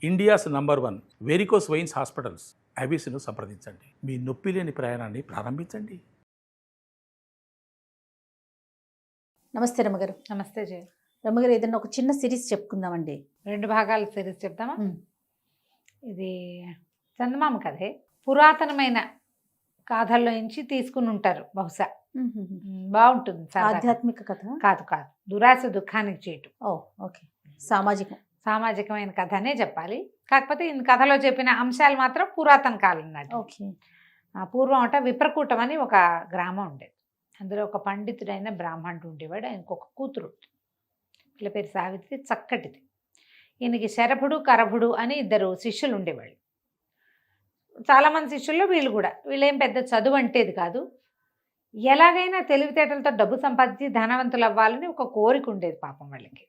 India's number 1 varicose veins hospitals ఐబీసీను సంప్రదించండి. మీ నొప్పి లేని ప్రయాణాన్ని ప్రారంభించండి. నమస్తే రమ్మగారు. నమస్తే జయ. రమ్మగారు, ఏదైనా ఒక చిన్న సిరీస్ చెప్పుకుందామండి. 2 భాగాల సిరీస్ చెప్తామా? ఇది చందమామ కథే. పురాతనమైన గాథల్లో నుంచి తీసుకుని ఉంటారు బహుశా. బాగుంటుంది. ఆధ్యాత్మిక కథ కాదు కాదు, దురాశ దుఃఖానికి చేయటం. ఓకే. సామాజికమైన కథ అనే చెప్పాలి. కాకపోతే ఈ కథలో చెప్పిన అంశాలు మాత్రం పురాతన కాలం నాటి. ఓకే. పూర్వం అంట విప్రకూటం అని ఒక గ్రామం ఉండేది. అందులో ఒక పండితుడైన బ్రాహ్మణుడు ఉండేవాడు. ఆయనకు ఒక కూతురు, వీళ్ళ పేరు సావిత్రి, చక్కటిది. ఈయనకి శరభుడు కరభుడు అని 2 శిష్యులు ఉండేవాళ్ళు. చాలామంది శిష్యుల్లో వీళ్ళేం పెద్ద చదువు అంటేది కాదు. ఎలాగైనా తెలివితేటలతో డబ్బు సంపాదించి ధనవంతులు అవ్వాలని ఒక కోరిక ఉండేది పాపం వాళ్ళకి.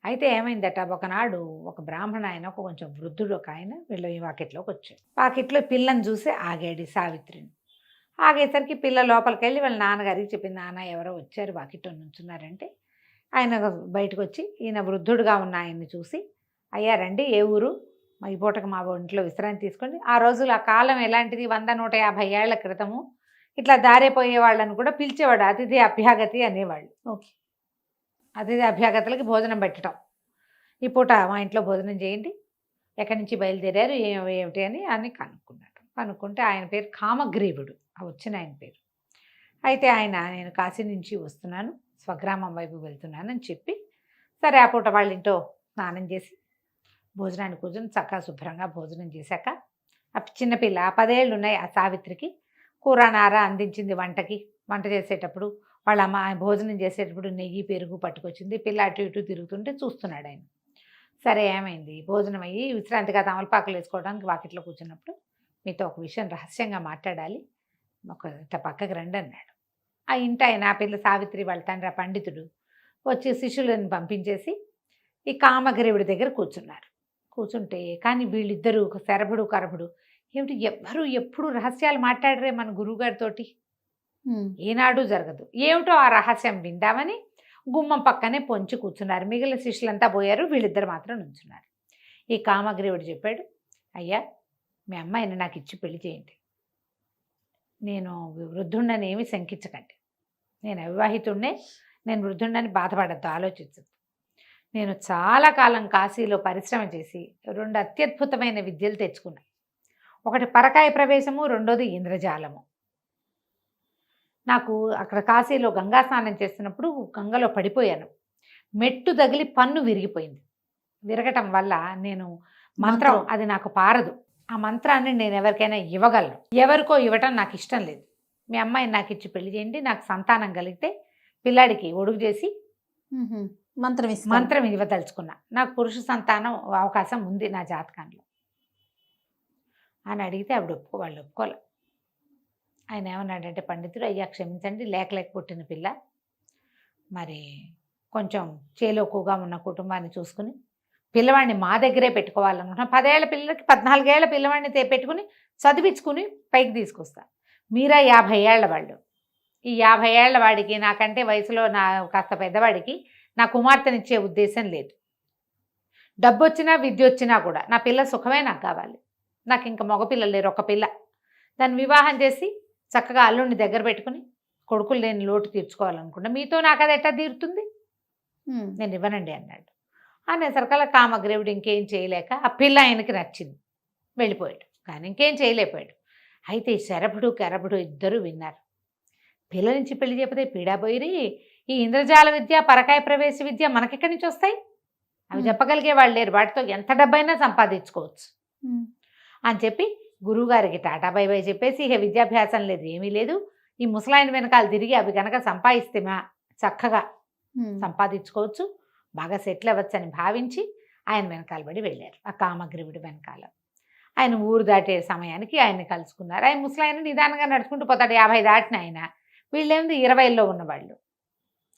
అయితే ఏమైందట, ఒకనాడు ఒక బ్రాహ్మణ ఆయన, ఒక కొంచెం వృద్ధుడు ఒక ఆయన వీళ్ళ వాకిట్లోకి వచ్చాడు. వాకిట్లో పిల్లని చూసి ఆగాడు సావిత్రిని. ఆగేసరికి పిల్ల లోపలికి వెళ్ళి వాళ్ళ నాన్నగారికి చెప్పింది, నాన్న ఎవరో వచ్చారు వాకిట్లో నుంచున్నారంటే, ఆయన బయటకు వచ్చి ఈయన వృద్ధుడుగా ఉన్న ఆయన్ని చూసి, అయ్యా రండి, ఏ ఊరు, ఈ పూటకు మా ఇంట్లో విశ్రాంతి తీసుకోండి. ఆ రోజులు ఆ కాలం ఎలాంటిది, 100-150 ఏళ్ల క్రితము ఇట్లా దారిపోయే వాళ్ళని కూడా పిలిచేవాడు, అతిథి అభ్యాగతి అనేవాళ్ళు. ఓకే. అతిథి అభ్యాగతులకి భోజనం పెట్టడం. ఈ పూట మా ఇంట్లో భోజనం చేయండి, ఎక్కడి నుంచి బయలుదేరారు, ఏమిటి అని కనుక్కున్నాడు. కనుక్కుంటే ఆయన పేరు కామగ్రీవుడు, వచ్చిన ఆయన పేరు. అయితే ఆయన, నేను కాశీ నుంచి వస్తున్నాను, స్వగ్రామం వైపు వెళ్తున్నాను అని చెప్పి, సరే ఆ పూట వాళ్ళ ఇంట్లో స్నానం చేసి భోజనానికి కూర్చొని చక్కగా శుభ్రంగా భోజనం చేశాక, ఆ చిన్నపిల్ల 10 ఏళ్ళు ఉన్నాయి ఆ సావిత్రికి, కూర నార అందించింది వంట చేసేటప్పుడు. వాళ్ళ అమ్మ భోజనం చేసేటప్పుడు నెయ్యి పెరుగు పట్టుకొచ్చింది. పిల్ల అటు ఇటు తిరుగుతుంటే చూస్తున్నాడు ఆయన. సరే ఏమైంది, భోజనం అయ్యి విశ్రాంతిగా తమలపాకులు వేసుకోవడానికి వాకిట్లో కూర్చున్నప్పుడు, మీతో ఒక విషయం రహస్యంగా మాట్లాడాలి, ఒక పక్కకి రండి అన్నాడు. ఆ ఇంటి ఆయన, ఆ పిల్ల సావిత్రి వాళ్ళ తండ్రి, ఆ పండితుడు వచ్చి శిష్యులను పంపించేసి ఈ కామగ్రీవుడి దగ్గర కూర్చుంటే, కానీ వీళ్ళిద్దరూ, ఒక శరభుడు కరభుడు, ఏమిటి ఎవ్వరూ ఎప్పుడు రహస్యాలు మాట్లాడరే మన గురువుగారితోటి, ఏనాడు జరగదు, ఏమిటో ఆ రహస్యం విందామని గుమ్మం పక్కనే పొంచి కూర్చున్నారు. మిగిలిన శిష్యులంతా పోయారు, వీళ్ళిద్దరు మాత్రం నుంచున్నారు. ఈ కామగ్రీవుడు చెప్పాడు, అయ్యా మీ అమ్మాయిని నాకు ఇచ్చి పెళ్లి చేయండి, నేను వృద్ధుండని ఏమి శంకించకండి, నేను అవివాహితుడినే, నేను వృద్ధుండని బాధపడద్దు, ఆలోచించద్దు. నేను చాలా కాలం కాశీలో పరిశ్రమ చేసి 2 అత్యద్భుతమైన విద్యలు తెచ్చుకున్నా. ఒకటి పరకాయ ప్రవేశము, రెండోది ఇంద్రజాలము. నాకు అక్కడ కాశీలో గంగా స్నానం చేస్తున్నప్పుడు గంగలో పడిపోయాను, మెట్టు తగిలి పన్ను విరిగిపోయింది. విరగటం వల్ల నేను మంత్రం, అది నాకు పారదు, ఆ మంత్రాన్ని నేను ఎవరికైనా ఇవ్వగలను, ఎవరికో ఇవ్వటం నాకు ఇష్టం లేదు. మీ అమ్మాయిని నాకు ఇచ్చి పెళ్లి చేయండి, నాకు సంతానం కలిగితే పిల్లాడికి ఒడుగు చేసి మంత్రం ఇవ్వదలుచుకున్నా, నాకు పురుష సంతానం అవకాశం ఉంది నా జాతకంలో అని అడిగితే వాళ్ళు ఒప్పుకోలే. ఆయన ఏమన్నాడంటే, పండితుడు, అయ్యా క్షమించండి, లేక పుట్టిన పిల్ల, మరి కొంచెం చేలోకుగా ఉన్న కుటుంబాన్ని చూసుకుని పిల్లవాడిని మా దగ్గరే పెట్టుకోవాలనుకుంటున్నా. 10 ఏళ్ల పిల్లలకి 14 ఏళ్ల పిల్లవాడిని పెట్టుకుని చదివించుకుని పైకి తీసుకొస్తా. మీరా 50 ఏళ్ల వాళ్ళు, ఈ 50 ఏళ్ల వాడికి, నాకంటే వయసులో కాస్త పెద్దవాడికి నా కుమార్తెనిచ్చే ఉద్దేశం లేదు. డబ్బు వచ్చినా విద్య వచ్చినా కూడా నా పిల్ల సుఖమే నాకు కావాలి. నాకు ఇంకా మగపిల్లలు లేరు, ఒక పిల్ల. దాన్ని వివాహం చేసి చక్కగా అల్లుడిని దగ్గర పెట్టుకుని కొడుకులు లేని లోటు తీర్చుకోవాలనుకుంటా. మీతో నాకు అది ఎట్టా తీరుతుంది, నేను ఇవ్వనండి అన్నాడు. అనేసరికల్లా కామగ్రీవుడు ఇంకేం చేయలేక, ఆ పిల్ల ఆయనకి నచ్చింది, వెళ్ళిపోయాడు. కానీ ఇంకేం చేయలేకపోయాడు. అయితే ఈ శరభుడు కరభుడు ఇద్దరు విన్నారు, పిల్ల నుంచి పెళ్లి చెప్పితే పీడాపోయి, ఈ ఇంద్రజాల విద్య, పరకాయ ప్రవేశ విద్య మనకెక్కడి నుంచి వస్తాయి, అవి చెప్పగలిగే వాళ్ళు లేరు, వాటితో ఎంత డబ్బైనా సంపాదించుకోవచ్చు అని చెప్పి గురువుగారికి టాటా బై బై చెప్పేసి, ఇక విద్యాభ్యాసం లేదు, ఏమీ లేదు, ఈ ముసలాయన వెనకాల తిరిగి అవి కనుక సంపాదిస్తే చక్కగా సంపాదించుకోవచ్చు, బాగా సెటిల్ అవ్వచ్చు అని భావించి ఆయన వెనకాల పడి వెళ్ళారు. ఆ కామగ్రీవుడి వెనకాల ఆయన ఊరు దాటే సమయానికి ఆయన్ని కలుసుకున్నారు. ఆయన ముసలాయన నిదానంగా నడుచుకుంటూ పోతాడు, 50 దాటిన ఆయన. వీళ్ళేమిది 20లో ఉన్నవాళ్ళు.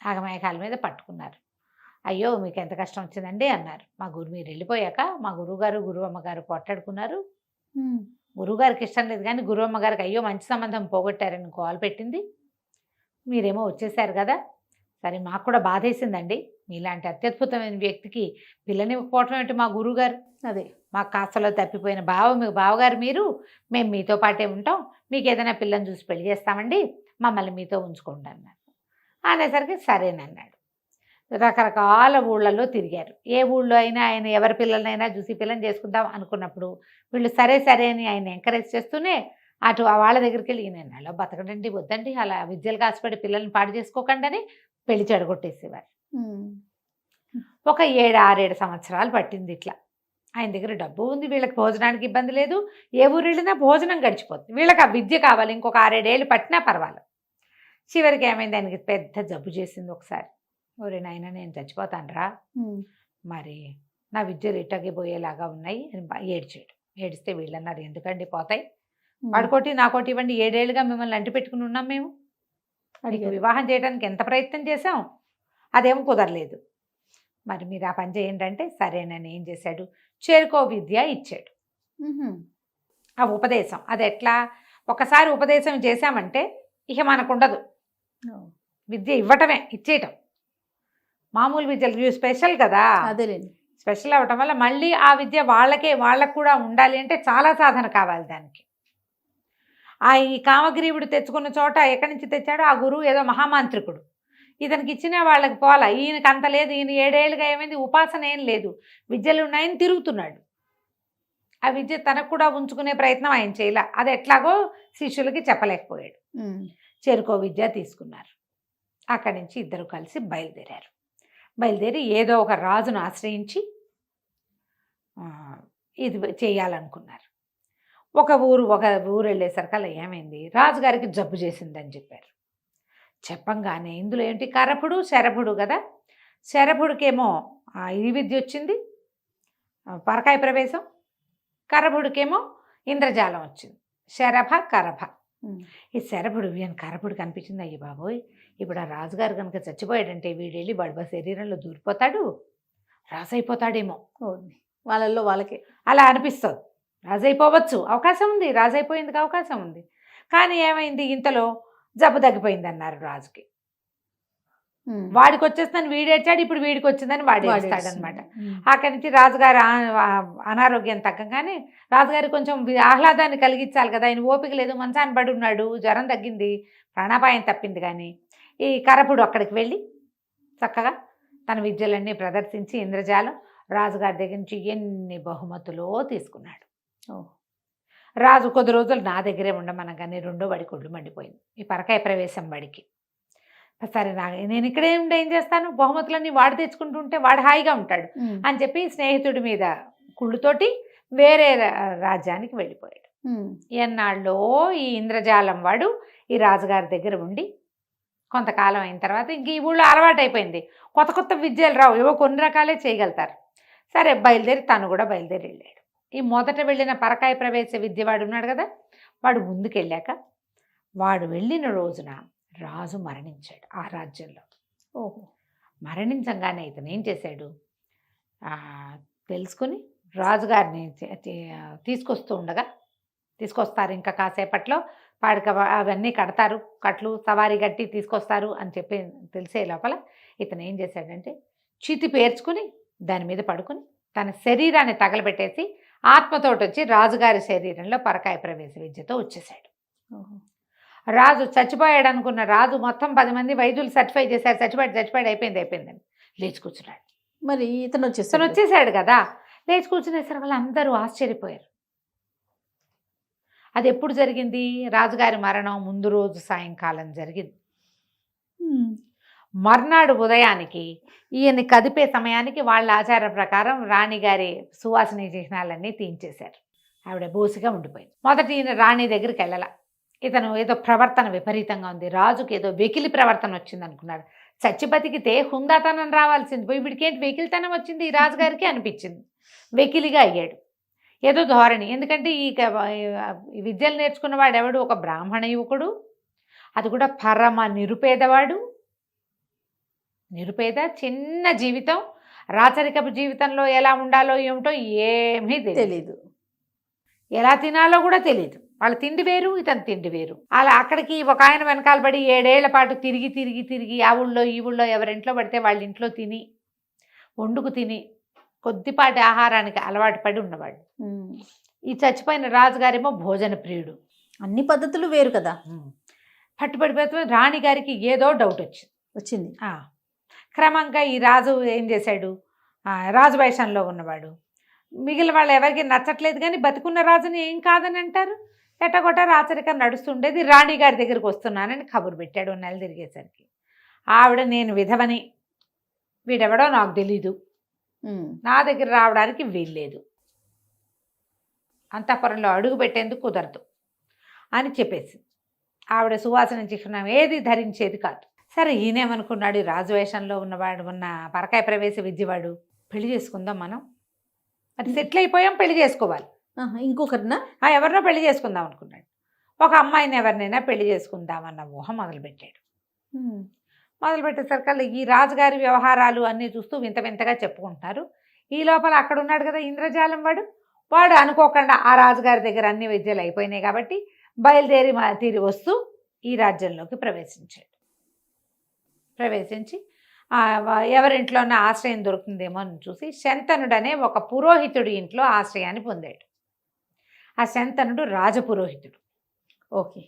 ఆగమేఘాల మీద పట్టుకున్నారు. అయ్యో మీకు ఎంత కష్టం వచ్చిందండి అన్నారు. మీరు వెళ్ళిపోయాక మా గురువుగారు గురువమ్మగారు పోట్లాడుకున్నారు, గురువుగారికి ఇష్టం లేదు, కానీ గురువమ్మగారికి అయ్యో మంచి సంబంధం పోగొట్టారని కాల్ పెట్టింది, మీరేమో వచ్చేసారు కదా, సరే మాకు కూడా బాధేసిందండి, మీలాంటి అత్యద్భుతమైన వ్యక్తికి పిల్లనివ్వకపోవటం ఏంటి మా గురువుగారు, అదే మా కాస్తలో తప్పిపోయిన బావగారు మీరు, మేము మీతో పాటే ఉంటాం, మీకు ఏదైనా పిల్లని చూసి పెళ్లి చేస్తామండి, మమ్మల్ని మీతో ఉంచుకోండి అన్నాడు. అనేసరికి సరేనన్నాడు. రకరకాల ఊళ్ళల్లో తిరిగారు. ఏ ఊళ్ళో అయినా ఆయన ఎవరి పిల్లలనైనా చూసి పిల్లని చేసుకుందాం అనుకున్నప్పుడు వీళ్ళు సరే సరే అని ఆయన ఎంకరేజ్ చేస్తూనే అటు వాళ్ళ దగ్గరికి వెళ్ళి నేను అలా బతకడండి వద్దండి, అలా విద్యలు కాసిపడి పిల్లల్ని పాడు చేసుకోకండి అని పెళ్లి చెడగొట్టేసేవారు. ఒక 7-6 సంవత్సరాలు పట్టింది ఇట్లా. ఆయన దగ్గర డబ్బు ఉంది, వీళ్ళకి భోజనానికి ఇబ్బంది లేదు, ఏ ఊరు వెళ్ళినా భోజనం గడిచిపోతుంది, వీళ్ళకి ఆ విద్య కావాలి, ఇంకొక 6-7 ఏళ్ళు పట్టినా పర్వాలేదు. చివరికి ఏమైంది, ఆయనకి పెద్ద జబ్బు చేసింది ఒకసారి. ఒరే నాయన నేను చచ్చిపోతానురా, మరి నా విద్యలు ఇట్టకి పోయేలాగా ఉన్నాయి అని ఏడ్చాడు. ఏడిస్తే వీళ్ళన్నారు ఎందుకండి పోతాయి, వాడుకోటి నాకోటి ఇవ్వండి, 7 ఏళ్ళుగా మిమ్మల్ని అంటి పెట్టుకుని ఉన్నాం మేము, మీకు వివాహం చేయడానికి ఎంత ప్రయత్నం చేశాం, అదేమో కుదరలేదు, మరి మీరు ఆ పని చేయండి అంటే సరేనని ఏం చేశాడు, చేరుకో విద్య ఇచ్చాడు. ఆ ఉపదేశం అది ఎట్లా, ఒకసారి ఉపదేశం చేశామంటే ఇక మనకు ఉండదు, విద్య ఇవ్వటమే ఇచ్చేయటం. మామూలు విద్యలు స్పెషల్ కదా, అదేలేండి, స్పెషల్ అవ్వటం వల్ల మళ్ళీ ఆ విద్య వాళ్ళకు కూడా ఉండాలి అంటే చాలా సాధన కావాలి దానికి. ఈ కామగ్రీవుడు తెచ్చుకున్న చోట ఎక్కడి నుంచి తెచ్చాడో ఆ గురువు ఏదో మహామాంత్రికుడు, ఇతనికి ఇచ్చిన వాళ్ళకి పోలా, ఈయనకి అంత లేదు, ఈయన 7 ఏళ్ళుగా ఏమైంది ఉపాసన ఏం లేదు, విద్యలు ఉన్నాయని తిరుగుతున్నాడు, ఆ విద్య తనకు కూడా ఉంచుకునే ప్రయత్నం ఆయన చేయలే, అది ఎట్లాగో శిష్యులకి చెప్పలేకపోయాడు. చేరుకో విద్య తీసుకున్నారు. అక్కడి నుంచి ఇద్దరు కలిసి బయలుదేరి ఏదో ఒక రాజును ఆశ్రయించి ఇది చేయాలనుకున్నారు. ఒక ఊరు వెళ్ళేసరికల్లా ఏమైంది, రాజుగారికి జబ్బు చేసిందని చెప్పారు. చెప్పంగానే ఇందులో ఏంటి కరపుడు శరభుడు కదా, శరభుడికేమో ఈ విద్య వచ్చింది పరకాయ ప్రవేశం, కరభుడికేమో ఇంద్రజాలం వచ్చింది, శరభ కరభ. ఈ శరభుడు ఈయన కరభుడు కనిపించింది, అయ్యి బాబోయ్ ఇప్పుడు ఆ రాజుగారు కనుక చచ్చిపోయాడంటే వీడెళ్ళి బడబ శరీరంలో దూరిపోతాడు, రాజు అయిపోతాడేమో, వాళ్ళల్లో వాళ్ళకి అలా అనిపిస్తుంది. రాజు అయిపోవచ్చు, అవకాశం ఉంది, రాజు అయిపోయేందుకు అవకాశం ఉంది. కానీ ఏమైంది, ఇంతలో జబ్బు తగ్గిపోయింది అన్నారు రాజుకి. వాడికి వచ్చేస్తుందని వీడేడ్చాడు, ఇప్పుడు వీడికి వచ్చిందని వాడు ఏడుస్తాడనమాట. అక్కడి నుంచి రాజుగారు అనారోగ్యం తగ్గగానే రాజుగారి కొంచెం ఆహ్లాదాన్ని కలిగించాలి కదా, ఆయన ఓపిక లేదు, మంచాన్ని పడి ఉన్నాడు, జ్వరం తగ్గింది, ప్రాణాపాయం తప్పింది. కానీ ఈ కరపుడు అక్కడికి వెళ్ళి చక్కగా తన విద్యలన్నీ ప్రదర్శించి ఇంద్రజాలం రాజుగారి దగ్గర నుంచి ఎన్ని బహుమతులో తీసుకున్నాడు. రాజు కొద్ది రోజులు నా దగ్గరే ఉండమనగానే 2వ బడి కొళ్ళు మండిపోయింది, ఈ పరకాయ ప్రవేశం బడికి. సరే నేను ఇక్కడే ఉండి ఏం చేస్తాను, బహుమతులన్నీ వాడు తెచ్చుకుంటుంటే వాడు హాయిగా ఉంటాడు అని చెప్పి స్నేహితుడి మీద కుళ్ళుతోటి వేరే రాజ్యానికి వెళ్ళిపోయాడు. ఎన్నాళ్ళో ఈ ఇంద్రజాలం వాడు ఈ రాజుగారి దగ్గర ఉండి కొంతకాలం అయిన తర్వాత ఇంక ఈ ఊళ్ళో అలవాటు అయిపోయింది, కొత్త విద్యలు రావు, ఏవో కొన్ని రకాలే చేయగలుగుతారు. సరే తను కూడా బయలుదేరి వెళ్ళాడు. ఈ మొదట వెళ్ళిన పరకాయ ప్రవేశ విద్య వాడు ఉన్నాడు కదా, వాడు ముందుకెళ్ళాక వాడు వెళ్ళిన రోజున రాజు మరణించాడు ఆ రాజ్యంలో. మరణించంగానే ఇతను ఏం చేశాడు, తెలుసుకుని రాజుగారిని తీసుకొస్తారు ఇంకా కాసేపట్లో, పాడిక అవన్నీ కడతారు, కట్లు సవారీ కట్టి తీసుకొస్తారు అని చెప్పి తెలిసే లోపల ఇతను ఏం చేశాడంటే చితి పేర్చుకుని దాని మీద పడుకుని తన శరీరాన్ని తగలబెట్టేసి ఆత్మతోటి వచ్చి రాజుగారి శరీరంలో పరకాయ ప్రవేశ విద్యతో వచ్చేసాడు. రాజు చచ్చిపోయాడు అనుకున్న రాజు మొత్తం 10 మంది వైద్యులు సర్టిఫై చేశారు, చచ్చిపోయాడు అయిపోయిందని లేచి కూర్చున్నాడు. మరి ఇతను వచ్చేసాడు కదా, లేచి కూర్చునేసరికి వాళ్ళు అందరూ ఆశ్చర్యపోయారు. అది ఎప్పుడు జరిగింది, రాజుగారి మరణం ముందు రోజు సాయంకాలం జరిగింది. మర్నాడు ఉదయానికి ఈయన్ని కదిపే సమయానికి వాళ్ళ ఆచార ప్రకారం రాణిగారి సువాసన చిహ్నాలన్నీ తీయించేశారు. ఆవిడ బోసిగా ఉండిపోయింది. మొదట ఈయన రాణి దగ్గరికి వెళ్ళాల, ఇతను ఏదో ప్రవర్తన విపరీతంగా ఉంది, రాజుకి ఏదో వెకిలి ప్రవర్తన వచ్చింది అనుకున్నాడు. చచ్చి బతికితే హుందాతనం రావాల్సింది పోయి వీడికేంటి వెకిలితనం వచ్చింది ఈ రాజుగారికి అనిపించింది. వెకిలిగా అయ్యాడు, ఏదో ధోరణి. ఎందుకంటే ఈ విద్యలు నేర్చుకున్నవాడు ఎవడు, ఒక బ్రాహ్మణ యువకుడు, అది కూడా పరమ నిరుపేదవాడు, చిన్న జీవితం, రాచరికపు జీవితంలో ఎలా ఉండాలో ఏమిటో ఏమీ తెలీదు, ఎలా తినాలో కూడా తెలియదు. వాళ్ళ తిండి వేరు, ఇతను తిండి వేరు. అలా అక్కడికి ఒక ఆయన వెనకాల పడి 7 ఏళ్ల పాటు తిరిగి ఆ ఊళ్ళో ఈ ఊళ్ళో ఎవరింట్లో పడితే వాళ్ళ ఇంట్లో తిని వండుకు తిని కొద్దిపాటి ఆహారానికి అలవాటు పడి ఉన్నవాడు. ఉమ్. ఈ చచ్చిపోయిన రాజుగారేమో భోజన ప్రియుడు. అన్ని పద్ధతులు వేరు కదా. పట్టుబడిపోతే రాణిగారికి ఏదో డౌట్ వచ్చింది. క్రమంగా ఈ రాజు ఏం చేశాడు, రాజు వేషంలో ఉన్నవాడు. మిగిలిన వాళ్ళు ఎవరికి నచ్చట్లేదు కానీ బతికున్న రాజుని ఏం కాదని అంటారు. ఎట్టగొట్ట రాచరికం నడుస్తుండేది. రాణిగారి దగ్గరికి వస్తున్నానని కబురు పెట్టాడు. నెల తిరిగేసరికి ఆవిడ నేను విధవని, వీడెవడో నాకు తెలీదు, నా దగ్గర రావడానికి వీల్లేదు, అంతఃపురంలో అడుగు పెట్టేందుకు కుదరదు అని చెప్పేసి ఆవిడ సువాసన చిహ్నం ఏది ధరించేది కాదు. సరే ఈయనేమనుకున్నాడు, ఈ రాజువేషంలో ఉన్న పరకాయ ప్రవేశ విద్యవాడు, పెళ్లి చేసుకుందాం మనం, అది సెటిల్ అయిపోయాం, పెళ్లి చేసుకోవాలి, ఇంకొకరినా ఎవరినో పెళ్లి చేసుకుందాం అనుకున్నాడు. ఒక అమ్మాయిని ఎవరినైనా పెళ్లి చేసుకుందామన్న ఊహ మొదలుపెట్టాడు. మొదలుపెట్టేసరికి ఈ రాజుగారి వ్యవహారాలు అన్నీ చూస్తూ వింత వింతగా చెప్పుకుంటున్నారు. ఈ లోపల అక్కడ ఉన్నాడు కదా ఇంద్రజాలం వాడు అనుకోకుండా ఆ రాజుగారి దగ్గర అన్ని విద్యలు అయిపోయినాయి కాబట్టి తీరి వస్తూ ఈ రాజ్యంలోకి ప్రవేశించి ఎవరింట్లోనే ఆశ్రయం దొరుకుతుందేమో అని చూసి శంతనుడనే ఒక పురోహితుడి ఇంట్లో ఆశ్రయాన్ని పొందాడు. ఆ శంతనుడు రాజపురోహితుడు. ఓకే.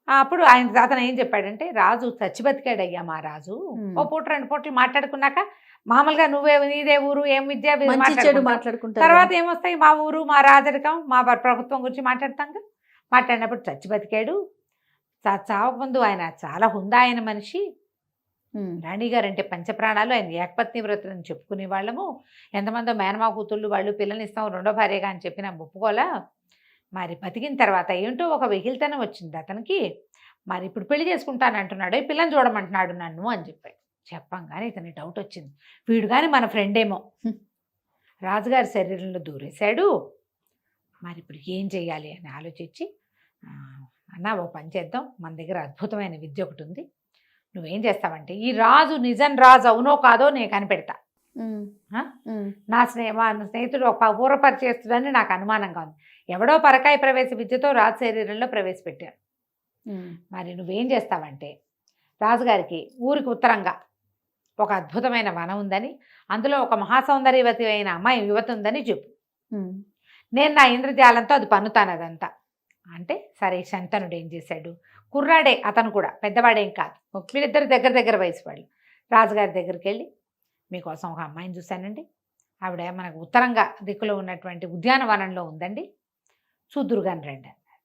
అప్పుడు అతను ఏం చెప్పాడంటే, రాజు చచ్చి బతికాడయ్యా మా రాజు. ఓ పూట 2 పూటలు మాట్లాడుకున్నాక మామూలుగా నీదే ఊరు, ఏం విద్య మాట్లాడుకుంటా, తర్వాత ఏమొస్తాయి, మా ఊరు, మా రాజరికం, మా ప్రభుత్వం గురించి మాట్లాడతాం. మాట్లాడినప్పుడు చచ్చి బతికాడు. చావకముందు ఆయన చాలా హుందా అయిన మనిషి. రాణిగారు అంటే పంచప్రాణాలు, ఆయన ఏకపత్ని వ్రతులని చెప్పుకునే వాళ్ళము. ఎంతమందో మేనమా కూతుళ్ళు వాళ్ళు పిల్లల్ని ఇస్తాం 2వ భార్యగా అని చెప్పిన ఒప్పుకోలా. మరి బతికిన తర్వాత ఏంటో ఒక వెకిలితనం వచ్చింది అతనికి. మరి ఇప్పుడు పెళ్లి చేసుకుంటాను అంటున్నాడు, పిల్లని చూడమంటున్నాడు నన్ను అని చెప్పాడు. చెప్పంగానే ఇతనికి డౌట్ వచ్చింది, వీడు కానీ మన ఫ్రెండ్ ఏమో, రాజుగారి శరీరంలో దూరేశాడు. మరి ఇప్పుడు ఏం చెయ్యాలి అని ఆలోచించి, అన్న ఓ పని చేద్దాం, మన దగ్గర అద్భుతమైన విద్య ఒకటి ఉంది, నువ్వేం చేస్తావంటే ఈ రాజు నిజం రాజు అవునో కాదో నేను కనిపెడతా. మా స్నేహితుడు ఒక పూర్వపరిచేస్తుడని నాకు అనుమానంగా ఉంది. ఎవడో పరకాయ ప్రవేశ విద్యతో రాజు శరీరంలో ప్రవేశపెట్టారు. మరి నువ్వేం చేస్తావంటే రాజుగారికి ఊరికి ఉత్తరంగా ఒక అద్భుతమైన వనం ఉందని, అందులో ఒక మహాసౌందర్యవతి అయిన అమ్మాయి యువతి ఉందని చెప్పు, నేను నా ఇంద్రజాలంతో అది పన్నుతాను అదంతా అంటే. సరే శంతనుడు ఏం చేశాడు, కుర్రాడే అతను కూడా, పెద్దవాడేం కాదు, వీళ్ళిద్దరు దగ్గర వయసు వాళ్ళు. రాజుగారి దగ్గరికి వెళ్ళి, మీకోసం ఒక అమ్మాయిని చూశానండి, ఆవిడ మనకు ఉత్తరంగా దిక్కులో ఉన్నటువంటి ఉద్యానవనంలో ఉందండి, చూద్దురుగాని రండి అన్నారు.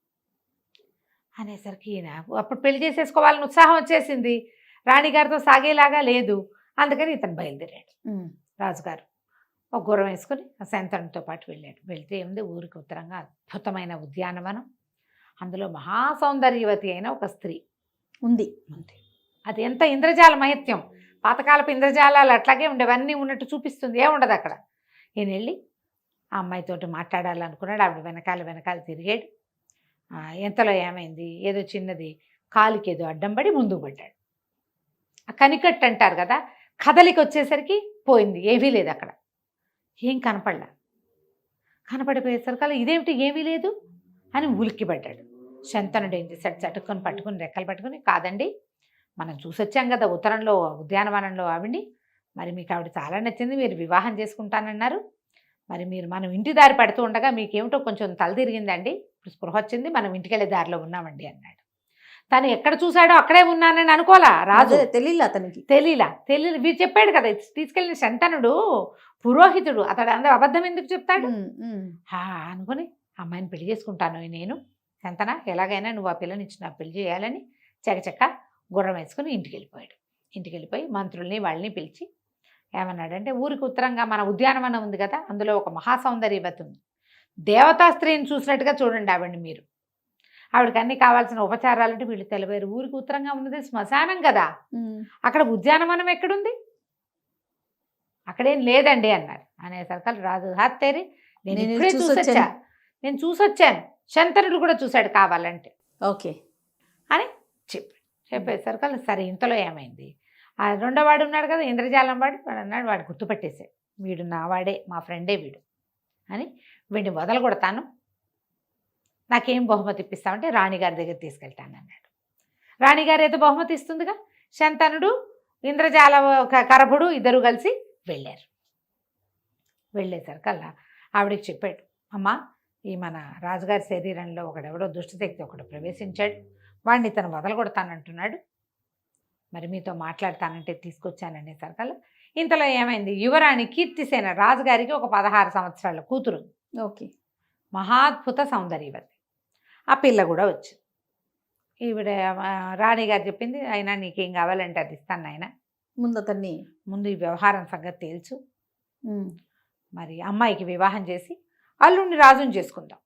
అనేసరికి ఈయన అప్పుడు పెళ్లి చేసేసుకోవాలని ఉత్సాహం వచ్చేసింది, రాణిగారితో సాగేలాగా లేదు. అందుకని ఇతను బయలుదేరాడు. రాజుగారు ఒక గుర్రం వేసుకుని శంతనుడితో పాటు వెళ్ళాడు. వెళ్తే ఏముంది, ఊరికి ఉత్తరంగా అద్భుతమైన ఉద్యానవనం, అందులో మహాసౌందర్యవతి అయిన ఒక స్త్రీ ఉంది. అది ఎంత ఇంద్రజాల మహత్యం, పాతకాలపు ఇంద్రజాలాలు అట్లాగే ఉండేవన్నీ ఉన్నట్టు చూపిస్తుంది, ఏముండదు అక్కడ. ఈయన వెళ్ళి ఆ అమ్మాయితోటి మాట్లాడాలనుకున్నాడు. ఆవిడ వెనకాల తిరిగాడు. ఎంతలో ఏమైంది, ఏదో చిన్నది కాలికి ఏదో అడ్డం పడి ముందుకు పడ్డాడు. ఆ కనికట్టు అంటారు కదా, కదలికి వచ్చేసరికి పోయింది, ఏమీ లేదు అక్కడ, ఏం కనపడిపోయేసరికి ఇదేమిటి ఏమీ లేదు అని ఉలిక్కిపడ్డాడు. శంతనుడు ఏం చేశాడు, చటుకొని పట్టుకుని రెక్కలు పట్టుకుని, కాదండి మనం చూసొచ్చాం కదా ఉత్తరంలో ఉద్యానవనంలో ఆవిడ్ని, మరి మీకు ఆవిడ చాలా నచ్చింది, మీరు వివాహం చేసుకుంటానన్నారు, మరి మనం ఇంటి దారి పడుతూ ఉండగా మీకేమిటో కొంచెం తల తిరిగిందండి, ఇప్పుడు స్పృహ వచ్చింది, మనం ఇంటికి వెళ్ళే దారిలో ఉన్నామండి అన్నాడు. తను ఎక్కడ చూశాడో అక్కడే ఉన్నానని అనుకోలా రాజు. తెలియలా వీరు చెప్పాడు కదా, తీసుకెళ్ళిన శంతనుడు పురోహితుడు, అతడు అందరూ అబద్ధం ఎందుకు చెప్తాడు అనుకుని, అమ్మాయిని పెళ్లి చేసుకుంటాను నేను, శంతన ఎలాగైనా నువ్వు ఆ పిల్లని ఇచ్చి నాకు పెళ్లి చేయాలని చకచక్క గుర్రం వేసుకుని ఇంటికి వెళ్ళిపోయి మంత్రుల్ని వాళ్ళని పిలిచి ఏమన్నాడంటే, ఊరికి ఉత్తరంగా మన ఉద్యానవనం ఉంది కదా, అందులో ఒక మహాసౌందర్యవతి ఉంది, దేవతా స్త్రీని చూసినట్టుగా చూడండి ఆవిడ్ని మీరు, ఆవిడకి అన్ని కావాల్సిన ఉపచారాలంటే వీళ్ళు తెలిపారు. ఊరికి ఉత్తరంగా ఉన్నది శ్మశానం కదా, అక్కడ ఉద్యానవనం ఎక్కడుంది, అక్కడేం లేదండి అన్నారు. అనేసరికి రాజు హత్తేరి, నేను ఇప్పుడే చూసొచ్చాను, శంతనుడు కూడా చూశాడు కావాలంటే ఓకే అని చెప్పేసరికి సరే ఇంతలో ఏమైంది, ఆ 2వ వాడు ఉన్నాడు కదా ఇంద్రజాలం వాడు అన్నాడు, వాడు గుర్తుపట్టేశాడు, వీడు నా వాడే, మా ఫ్రెండే వీడు అని, వీడిని వదలగొడతాను, నాకేం బహుమతి ఇప్పిస్తామంటే రాణిగారి దగ్గర తీసుకెళ్తాను అన్నాడు. రాణిగారు ఏదో బహుమతి ఇస్తుందిగా, శంతనుడు ఇంద్రజాల కరభుడు ఇద్దరు కలిసి వెళ్ళారు. వెళ్ళేసరికల్లా ఆవిడకి చెప్పాడు, అమ్మా ఈ మన రాజుగారి శరీరంలో ఒకడెవడో దుష్టశక్తి ఒకడు ప్రవేశించాడు, వాడిని ఇతను వదలగొడతానంటున్నాడు, మరి మీతో మాట్లాడతానంటే తీసుకొచ్చాననేసరికల్లా ఇంతలో ఏమైంది, యువరాణి కీర్తిసేన రాజుగారికి ఒక 16 సంవత్సరాల కూతురు, ఓకే. మహాద్భుత సౌందర్యవతి. ఆ పిల్ల కూడా వచ్చింది. ఈవిడ రాణిగారు చెప్పింది, అయినా నీకేం కావాలంటే అది ఇస్తాను ఆయన, ముందు అతన్ని ముందు ఈ వ్యవహారం సంగతి తేల్చు, ఉమ్, మరి అమ్మాయికి వివాహం చేసి అల్లుడిని రాజుని చేసుకుందాం,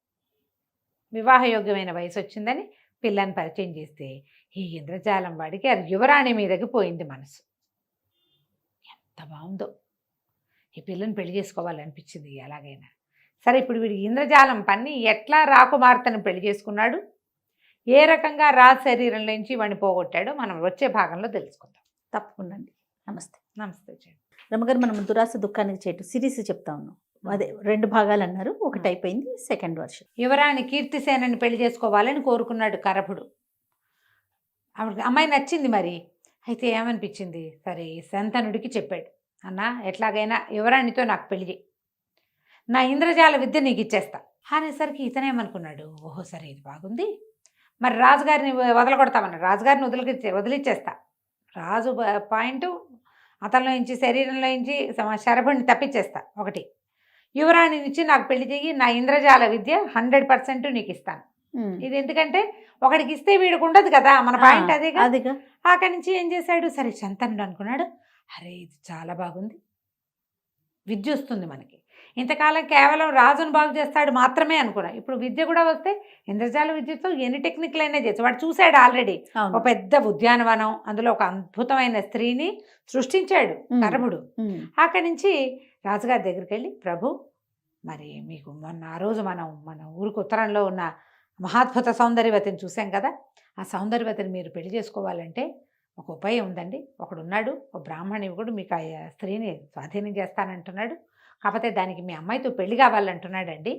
వివాహయోగ్యమైన వయసు వచ్చిందని పిల్లని పరిచయం చేస్తే ఈ ఇంద్రజాలం వాడికి అది యువరాణి మీదకి పోయింది మనసు. ఎంత బాగుందో, ఈ పిల్లని పెళ్లి చేసుకోవాలనిపించింది ఎలాగైనా సరే. ఇప్పుడు వీడికి ఇంద్రజాలం పన్ని ఎట్లా రాకుమార్తెను పెళ్లి చేసుకున్నాడు, ఏ రకంగా రాజు శరీరంలోంచి వాడిని పోగొట్టాడో మనం వచ్చే భాగంలో తెలుసుకుందాం. తప్పకుండా అండి. నమస్తే. నమస్తే చేయండి. రమగారు, మనం దురాశ దుఃఖానికి చేయటం సిరీస్ చెప్తా ఉన్నాం. అదే 2 భాగాలు అన్నారు, ఒకటి అయిపోయింది, సెకండ్ వర్షన్. యువరాణి కీర్తిసేనని పెళ్లి చేసుకోవాలని కోరుకున్నాడు కరభుడు. ఆవిడకి అమ్మాయి నచ్చింది. మరి అయితే ఏమనిపించింది, సరే శంతనుడికి చెప్పాడు, అన్న ఎట్లాగైనా యువరాణితో నాకు పెళ్లి చేయి, నా ఇంద్రజాల విద్య నీకు ఇచ్చేస్తా అనేసరికి ఇతనేమనుకున్నాడు, ఓహో సరే ఇది బాగుంది, మరి రాజుగారిని వదలగొడతామన్నా, రాజుగారిని వదిలిచ్చేస్తా, రాజు పాయింట్ అతనిలో నుంచి శరీరంలో నుంచి శరభుడిని తప్పించేస్తా, ఒకటి యువరాణి నుంచి నాకు పెళ్లి చేయి, నా ఇంద్రజాల విద్య 100% నీకు ఇస్తాను. ఇది ఎందుకంటే ఒకడికి ఇస్తే వీడికి ఉండదు కదా, మన పాయింట్ అదేగా. అక్కడి నుంచి ఏం చేశాడు, సరే శంతనుడు అనుకున్నాడు, అరే ఇది చాలా బాగుంది, విద్య వస్తుంది మనకి, ఇంతకాలం కేవలం రాజును బాగు చేస్తాడు మాత్రమే అనుకున్నా, ఇప్పుడు విద్య కూడా వస్తే ఇంద్రజాల విద్యతో ఎన్ని టెక్నిక్లు అయినా చేసి వాడు చూశాడు ఆల్రెడీ. ఒక పెద్ద ఉద్యానవనం, అందులో ఒక అద్భుతమైన స్త్రీని సృష్టించాడు కరభుడు. అక్కడి నుంచి రాజుగారి దగ్గరికి వెళ్ళి, ప్రభు మరి మీకు మొన్న ఆ రోజు మన ఊరికి ఉత్తరంలో ఉన్న మహాద్భుత సౌందర్యవతిని చూసాం కదా, ఆ సౌందర్యవతిని మీరు పెళ్లి చేసుకోవాలంటే ఒక ఉపాయం ఉందండి, ఒకడున్నాడు, ఒక బ్రాహ్మణ యువకుడు మీకు ఆ స్త్రీని స్వాధీనం చేస్తానంటున్నాడు, కాకపోతే దానికి మీ అమ్మాయితో పెళ్లి కావాలంటున్నాడండి,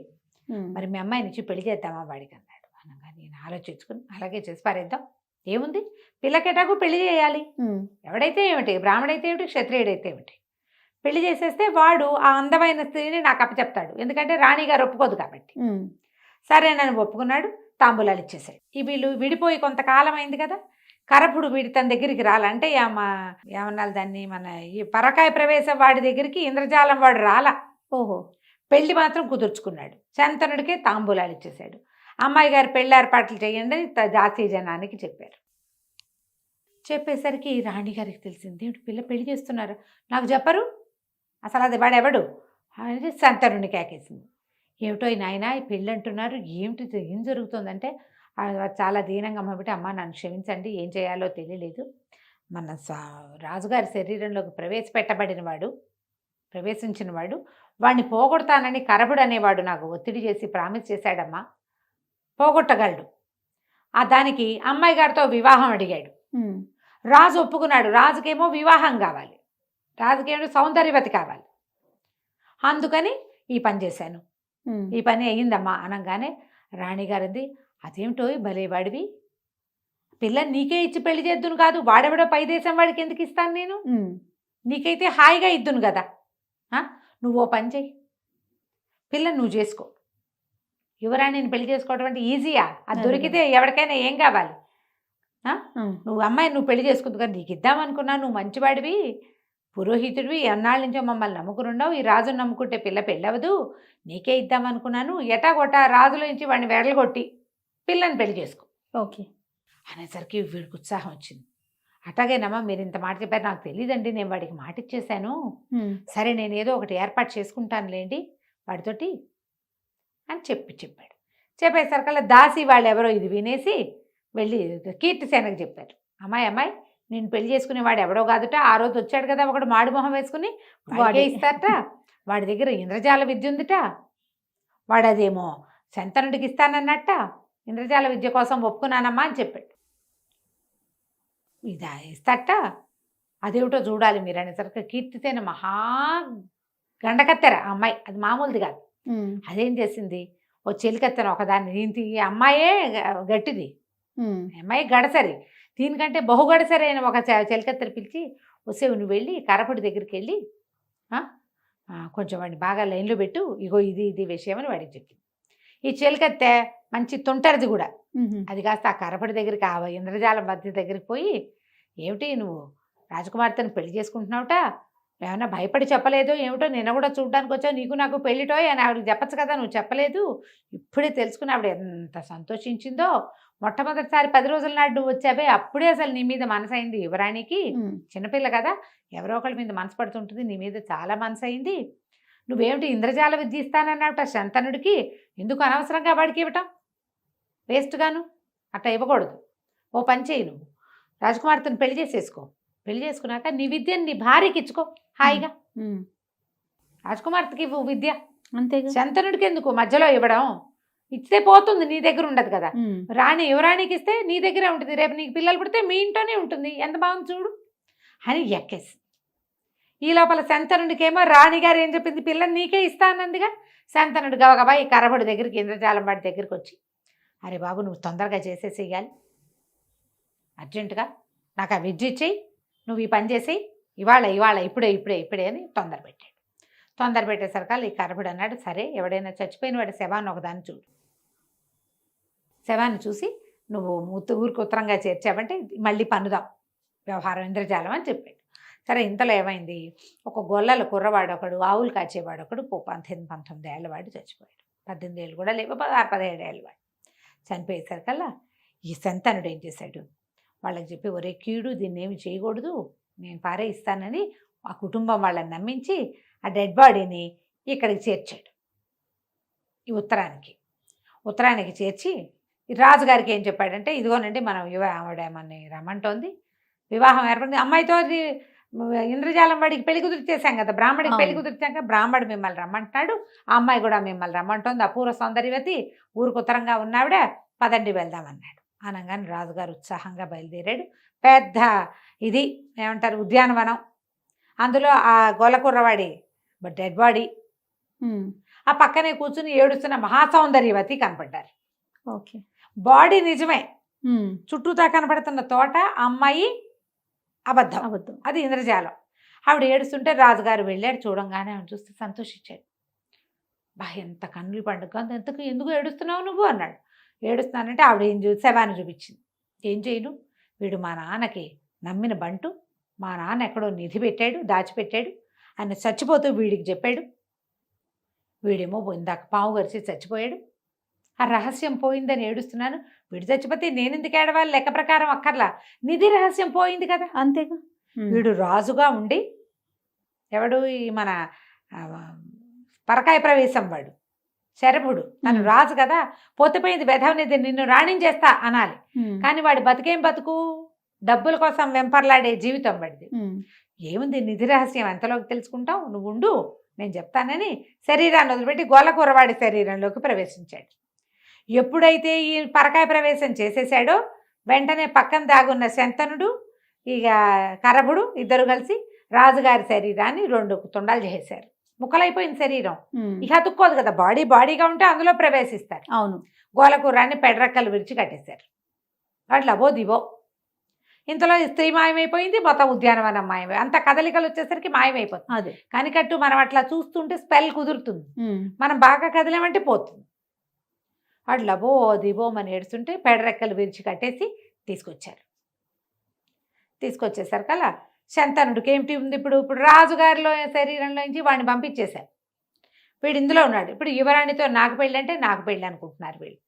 మరి మీ అమ్మాయిని ఇచ్చి పెళ్లి చేద్దామా వాడికి అన్నాడు. అనగా నేను ఆలోచించుకుని అలాగే చేసి పారేద్దాం, ఏముంది పిల్లకెటాకు పెళ్లి చేయాలి, ఎవడైతే ఏమిటి, బ్రాహ్మడైతే ఏమిటి, క్షత్రియుడైతే ఏమిటి, పెళ్లి చేసేస్తే వాడు ఆ అందమైన స్త్రీని నాకు అప్పచెప్తాడు, ఎందుకంటే రాణిగారు ఒప్పుకోదు కాబట్టి. సరేనని ఒప్పుకున్నాడు, తాంబూలాలు ఇచ్చేసాడు. ఈ వీళ్ళు విడిపోయి కొంతకాలం అయింది కదా, కరపుడు వీడి తన దగ్గరికి రాలంటే ఏమన్నాలి దాన్ని, మన ఈ పరకాయ ప్రవేశం వాడి దగ్గరికి ఇంద్రజాలం వాడు రాలా. ఓహో, పెళ్లి మాత్రం కుదుర్చుకున్నాడు, శంతనుడికే తాంబూలాలు ఇచ్చేసాడు. అమ్మాయి గారు పెళ్లి ఏర్పాట్లు చేయండి జాతీయ జనానికి చెప్పారు. చెప్పేసరికి రాణిగారికి తెలిసింది, ఏమిటి పిల్ల పెళ్లి చేస్తున్నారు, నాకు చెప్పరు, అసలు అది వాడెవడు అనేది శంతనుడికి కేకేసింది. ఏమిటో నాయన ఈ పెళ్ళి అంటున్నారు, ఏమిటి ఏం జరుగుతుందంటే చాలా దీనంగా అమ్మబట్టి, అమ్మ నన్ను క్షమించండి, ఏం చేయాలో తెలియలేదు, మన రాజుగారి శరీరంలోకి ప్రవేశించిన వాడు వాడిని పోగొడతానని కరభుడు అనేవాడు నాకు ఒత్తిడి చేసి ప్రామిస్ చేశాడమ్మా, పోగొట్టగలడు. దానికి అమ్మాయి గారితో వివాహం అడిగాడు, రాజు ఒప్పుకున్నాడు, రాజుకేమో వివాహం కావాలి, రాజుకేమో సౌందర్యవతి కావాలి, అందుకని ఈ పని చేశాను, ఈ పని అయ్యిందమ్మా అనగానే రాణిగారిది, అదేమిటో భలేవాడివి, పిల్లని నీకే ఇచ్చి పెళ్లి చేద్దును కాదు, వాడెవడో పై దేశం వాడికి ఎందుకు ఇస్తాను నేను, నీకైతే హాయిగా ఇద్దును కదా, నువ్వు ఓ పని చెయ్యి, పిల్లని నువ్వు చేసుకో, యువరాణిని పెళ్లి చేసుకోవడం అంటే ఈజీయా, అది దొరికితే ఎవరికైనా ఏం కావాలి, నువ్వు అమ్మాయి నువ్వు పెళ్లి చేసుకుంది కదా, నీకు ఇద్దామనుకున్నా, నువ్వు మంచివాడివి, పురోహితుడివి, ఎన్నాళ్ళ నుంచో మమ్మల్ని నమ్ముకున్నావు, ఈ రాజును నమ్ముకుంటే పిల్ల పెళ్ళవదు, నీకే ఇద్దామనుకున్నాను, ఎటాగొట్ట రాజుల నుంచి వాడిని వెడలగొట్టి పిల్లని పెళ్లి చేసుకో. ఓకే అనేసరికి వీడికి ఉత్సాహం వచ్చింది. అట్లాగేనమ్మా మీరు ఇంత మాట చెప్పారు, నాకు తెలియదండి, నేను వాడికి మాట ఇచ్చేసాను, సరే నేను ఏదో ఒకటి ఏర్పాటు చేసుకుంటానులేండి వాడితోటి అని చెప్పాడు. చెప్పేసరికల్లా దాసి వాళ్ళు ఎవరో ఇది వినేసి వెళ్ళి కీర్తిసేనకి చెప్పారు, అమ్మాయి నేను పెళ్లి చేసుకునే వాడు ఎవడో కాదుట, ఆ రోజు వచ్చాడు కదా ఒకడు మాడి మొహం వేసుకుని, వాడికే ఇస్తారట, వాడి దగ్గర ఇంద్రజాల విద్య ఉందిట, వాడు అదేమో శంతనుడికి ఇస్తానన్నట్ట, ఇంద్రజాల విద్య కోసం ఒప్పుకున్నానమ్మా అని చెప్పాడు. ఇదా ఇస్తాట, అదేమిటో చూడాలి మీరు అనేసరికి కీర్తిసేన మహా గండకత్తెర అమ్మాయి, అది మామూలుది కాదు. అదేం చేసింది, ఓ చెలికత్తెర ఒకదాన్ని, దీనికి అమ్మాయే గట్టిది, అమ్మాయి గడసరి, దీనికంటే బహుగడసరి అయిన ఒక చెలికత్తెర పిలిచి, వస్తే నువ్వు వెళ్ళి కరపుడి దగ్గరికి వెళ్ళి కొంచెం వాడిని బాగా లైన్లో పెట్టు, ఇగో ఇది ఇది విషయం అని వాడికి చెప్పింది. ఈ చిలకత్తె మంచి తుంటరిది కూడా. అది కాస్త ఆ కరపడి దగ్గరికి, ఆ ఇంద్రజాలం మధ్య దగ్గరికి పోయి, ఏమిటి నువ్వు రాజకుమార్తెను పెళ్లి చేసుకుంటున్నావుట, ఏమన్నా భయపడి చెప్పలేదో ఏమిటో, నిన్న కూడా చూడడానికి వచ్చావు, నీకు నాకు పెళ్ళిటో అని ఆవిడకి చెప్పచ్చు కదా, నువ్వు చెప్పలేదు. ఇప్పుడే తెలుసుకుని ఆవిడ ఎంత సంతోషించిందో. మొట్టమొదటిసారి 10 రోజుల నాడు నువ్వు వచ్చావే, అప్పుడే అసలు నీ మీద మనసు అయింది యువరాణికి. చిన్నపిల్ల కదా, ఎవరో ఒకళ్ళ మీద మనసు పడుతుంటుంది, నీ మీద చాలా మనసు అయింది. నువ్వేమిటి ఇంద్రజాల విద్య ఇస్తానన్నావుట శంతనుడికి, ఎందుకు అనవసరంగా వాడికి ఇవ్వటం, వేస్ట్గాను అట్లా ఇవ్వకూడదు. ఓ పని చేయి, నువ్వు రాజకుమార్తెను పెళ్లి చేసేసుకో, పెళ్లి చేసుకున్నాక నీ విద్యను నీ భార్యకి ఇచ్చుకో హాయిగా. రాజకుమార్తెకి ఇవ్వు విద్య, అంతేగా. శంతనుడికి ఎందుకు మధ్యలో ఇవ్వడం, ఇస్తే పోతుంది, నీ దగ్గర ఉండదు కదా. యువరాణికి ఇస్తే నీ దగ్గరే ఉంటుంది, రేపు నీకు పిల్లలు పుడితే మీ ఇంట్లోనే ఉంటుంది, ఎంత బాగుంది చూడు అని ఎక్కేసి. ఈ లోపల శంతనుడికేమో రాణిగారు ఏం చెప్పింది, పిల్లని నీకే ఇస్తానందిగా. శంతనుడు గబగబా ఈ కరబడి దగ్గరికి, ఇంద్రజాలం వాడి దగ్గరికి వచ్చి, అరే బాబు నువ్వు తొందరగా చేసేసేయాలి, అర్జెంటుగా నాకు ఆ విద్య ఇచ్చేయి, నువ్వు ఈ పని చేసేయి, ఇవాళ ఇప్పుడే అని తొందర పెట్టాడు. తొందర పెట్టేసరికి ఈ కరబడి అన్నాడు, సరే ఎవడైనా చచ్చిపోయిన వాడి శవాన్ని ఒకదాన్ని చూడు, శవాన్ని చూసి నువ్వు ఊరికి ఉత్తరంగా చేర్చావంటే మళ్ళీ పన్నుదాం వ్యవహారం ఇంద్రజాలం అని చెప్పాడు. సరే ఇంతలో ఏమైంది, ఒక గొల్లల కుర్రవాడు ఒకడు, ఆవులు కాచేవాడు ఒకడు 19 ఏళ్ళ వాడు చచ్చిపోయాడు. 18 ఏళ్ళు కూడా లేవు, 16-17 ఏళ్ళ వాడు చనిపోయేసరికల్లా ఈ శంతనుడు ఏం చేశాడు, వాళ్ళకి చెప్పి, ఒరే కీడు దీన్ని ఏమి చేయకూడదు, నేను పారేయిస్తానని ఆ కుటుంబం వాళ్ళని నమ్మించి ఆ డెడ్ బాడీని ఇక్కడికి చేర్చాడు. ఈ ఉత్తరానికి చేర్చి రాజుగారికి ఏం చెప్పాడంటే, ఇదిగోనండి మనం ఆవిడ మనని రమ్మంటోంది, వివాహం ఏర్పడింది, అమ్మాయితో ఇంద్రజాలం వాడికి పెళ్లి కుదిరిచేసాం కదా, బ్రాహ్మడికి పెళ్లి కుదిరిచాక బ్రాహ్మడు మిమ్మల్ని రమ్మంటున్నాడు, ఆ అమ్మాయి కూడా మిమ్మల్ని రమ్మంటోంది, అపూర్వ సౌందర్యవతి, ఊరికి ఉత్తరంగా ఉన్నావిడ, పదండి వెళ్దామన్నాడు. అనగానే రాజుగారు ఉత్సాహంగా బయలుదేరాడు. పెద్ద ఇది ఏమంటారు ఉద్యానవనం, అందులో ఆ గోలకుర్రవాడి డెడ్ బాడీ, ఆ పక్కనే కూర్చుని ఏడుస్తున్న మహాసౌందర్యవతి కనపడ్డారు. ఓకే, బాడీ నిజమే, చుట్టూతా కనపడుతున్న తోట అమ్మాయి అబద్ధం, అది ఇంద్రజాలం. ఆవిడ ఏడుస్తుంటే రాజుగారు వెళ్ళాడు, చూడంగానే ఆవిడ చూస్తే సంతోషించాడు. ఎంత కన్నులు పండుగ, ఎందుకు ఏడుస్తున్నావు నువ్వు అన్నాడు. ఏడుస్తున్నానంటే ఆవిడ ఏం శవాన్ని చూపించింది. ఏం చేయను, వీడు మా నాన్నకి నమ్మిన బంటు, మా నాన్న ఎక్కడో నిధి పెట్టాడు, దాచిపెట్టాడు, ఆయన చచ్చిపోతూ వీడికి చెప్పాడు, వీడేమో ఇందాక పాము గరిచి చచ్చిపోయాడు, ఆ రహస్యం పోయిందని ఏడుస్తున్నాను, వీడు చచ్చిపోతే నేను ఎందుకు ఏడవాలి, లెక్క ప్రకారం అక్కర్లా, నిధి రహస్యం పోయింది కదా, అంతేగా. వీడు రాజుగా ఉండి, ఎవడు ఈ మన పరకాయ ప్రవేశం వాడు శరభుడు, తను రాజు కదా, పోతపోయింది వెధవనిది, నిన్ను రాణించేస్తా అనాలి. కానీ వాడి బతికేం బతుకు, డబ్బుల కోసం వెంపర్లాడే జీవితం వాడిది. ఏముంది నిధి రహస్యం ఎంతలోకి తెలుసుకుంటావు, నువ్వు ఉండు నేను చెప్తానని శరీరాన్ని వదిలిపెట్టి గోలకూరవాడి శరీరంలోకి ప్రవేశించాడు. ఎప్పుడైతే ఈ పరకాయ ప్రవేశం చేసేసాడో వెంటనే పక్కన దాగున్న శంతనుడు ఇక కరభుడు ఇద్దరు కలిసి రాజుగారి శరీరాన్ని 2 తుండాలు చేశారు. ముక్కలైపోయిన శరీరం ఇక అతుక్కోదు కదా, బాడీగా ఉంటే అందులో ప్రవేశిస్తారు. అవును, గోలకూరాన్ని పెడరెక్కలు విరిచి కట్టేశారు. అట్లా అబో దివో. ఇంతలో స్త్రీ మాయమైపోయింది, మొత్తం ఉద్యానవనం మాయమై, అంత కదలికలు వచ్చేసరికి మాయమైపోతుంది. అదే కనికట్టు మనం అట్లా చూస్తుంటే స్పెల్ కుదురుతుంది, మనం బాగా కదిలేమంటే పోతుంది. అట్లా బో దివో అని ఏడుస్తుంటే పెడరెక్కలు విరిచి కట్టేసి తీసుకొచ్చేసరికి అలా శంతనుడికి ఏమిటి ఉంది, ఇప్పుడు రాజుగారిలో శరీరంలోంచి వాడిని పంపించేశారు. వీడు ఇందులో ఉన్నాడు. ఇప్పుడు యువరాణితో నాకు పెళ్ళి అంటే నాకు పెళ్ళి అనుకుంటున్నారు వీళ్ళు.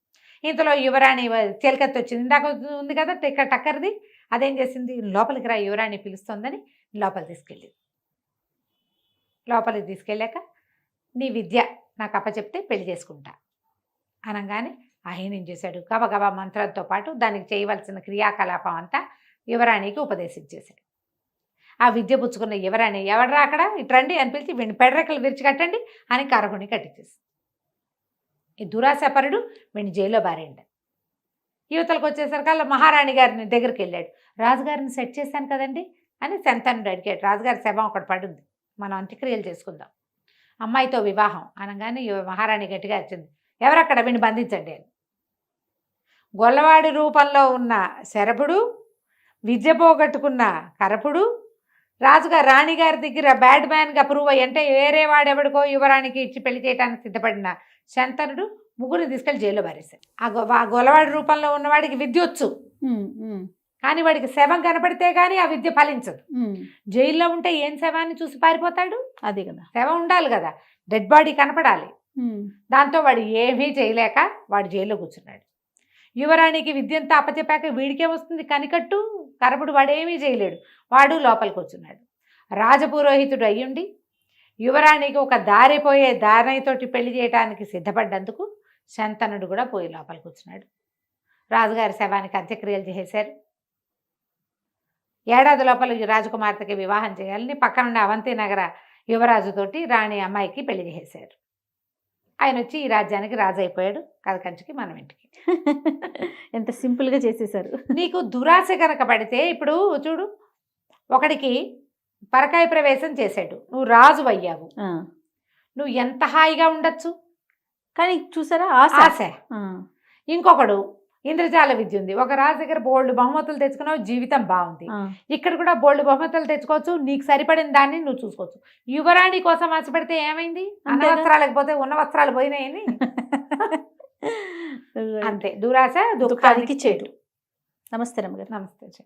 ఇంతలో యువరాణి చిలకత్తి వచ్చింది, ఇందాక ఉంది కదా టక్కర్ది, అదేం చేసింది, లోపలికి రా యువరాణి పిలుస్తుందని లోపలికి తీసుకెళ్ళాక నీ విద్య నాకు అప్పచెప్తే పెళ్లి చేసుకుంటా అనగానే ఆయన ఏం చేశాడు, గబగబా మంత్రంతో పాటు దానికి చేయవలసిన క్రియాకలాపం అంతా యువరాణికి ఉపదేశించేశాడు. ఆ విద్య పుచ్చుకున్న యువరాణి, ఎవడరా అక్కడ ఇట్రండి అని పిలిచి వీడిని పెడరెక్కలు విరిచి కట్టండి అని కరగుని కట్టించేసి, ఈ దురాశపరుడు వీడిని జైల్లో బారేండి. యువతలకు వచ్చేసరికి మహారాణి గారిని దగ్గరికి వెళ్ళాడు. రాజుగారిని సెట్ చేశాను కదండి అని శంతనుడు అడిగాడు. రాజుగారి శవం ఒకటి పడుంది, మనం అంత్యక్రియలు చేసుకుందాం, అమ్మాయితో వివాహం అనగానే మహారాణి గట్టిగా వచ్చింది, ఎవరక్కడ వీడిని బంధించండి అని. గొల్లవాడి రూపంలో ఉన్న శరభుడు, విద్య పోగొట్టుకున్న కరపుడు, రాజుగారు రాణిగారి దగ్గర బ్యాడ్ మ్యాన్గా ప్రూవ్ అయ్యి, అంటే వేరే వాడెవడికో యువరానికి ఇచ్చి పెళ్లి చేయడానికి సిద్ధపడిన శంతనుడు ముగ్గురిని తీసుకెళ్లి జైల్లో పారేశాడు. ఆ గొలవాడి రూపంలో ఉన్నవాడికి విద్య వచ్చు, కానీ వాడికి శవం కనపడితే కానీ ఆ విద్య ఫలించదు. జైల్లో ఉంటే ఏం శవాన్ని చూసి పారిపోతాడు? అదే కదా, శవం ఉండాలి కదా, డెడ్ బాడీ కనపడాలి. దాంతో వాడు ఏమీ చేయలేక వాడు జైల్లో కూర్చున్నాడు. యువరాణికి విద్యంతా అప్పచెప్పాక వీడికే వస్తుంది కనికట్టు, కరపుడు వాడేమీ చేయలేడు, వాడు లోపలికి కూర్చున్నాడు. రాజపురోహితుడు అయ్యుండి యువరాణికి ఒక దారిపోయే దానయ్యతోటి పెళ్లి చేయడానికి సిద్ధపడ్డందుకు శంతనుడు కూడా పోయి లోపలికి కూర్చున్నాడు. రాజుగారి శవానికి అంత్యక్రియలు చేశారు. ఏడాది లోపల రాజకుమార్తెకి వివాహం చేయాలని పక్కనున్న అవంతి నగర యువరాజుతోటి రాణి అమ్మాయికి పెళ్లి చేశారు. ఆయన వచ్చి ఈ రాజ్యానికి రాజు అయిపోయాడు. కథ కంచికి మనం ఇంటికి. ఎంత సింపుల్గా చేసేసారు. నీకు దురాశ కనుక పడితే, ఇప్పుడు చూడు, ఒకడికి పరకాయ ప్రవేశం చేశాడు, నువ్వు రాజు అయ్యావు, నువ్వు ఎంత హాయిగా ఉండొచ్చు. కానీ చూసారా ఆశ. ఇంకొకడు ఇంద్రజాల విద్య ఉంది, ఒక రాజు దగ్గర బోల్డ్ బహుమతులు తెచ్చుకున్నావు, జీవితం బాగుంది. ఇక్కడ కూడా బోల్డ్ బహుమతులు తెచ్చుకోవచ్చు, నీకు సరిపడిన దాన్ని నువ్వు చూసుకోవచ్చు. యువరాణి కోసం ఆశపడితే ఏమైంది? అన్న వస్త్రాలకు పోతే ఉన్న వస్త్రాలు పోయినాయని. అంతే, దురాశ దుఃఖానికి చేటు. నమస్తే రమ్మగారు. నమస్తే.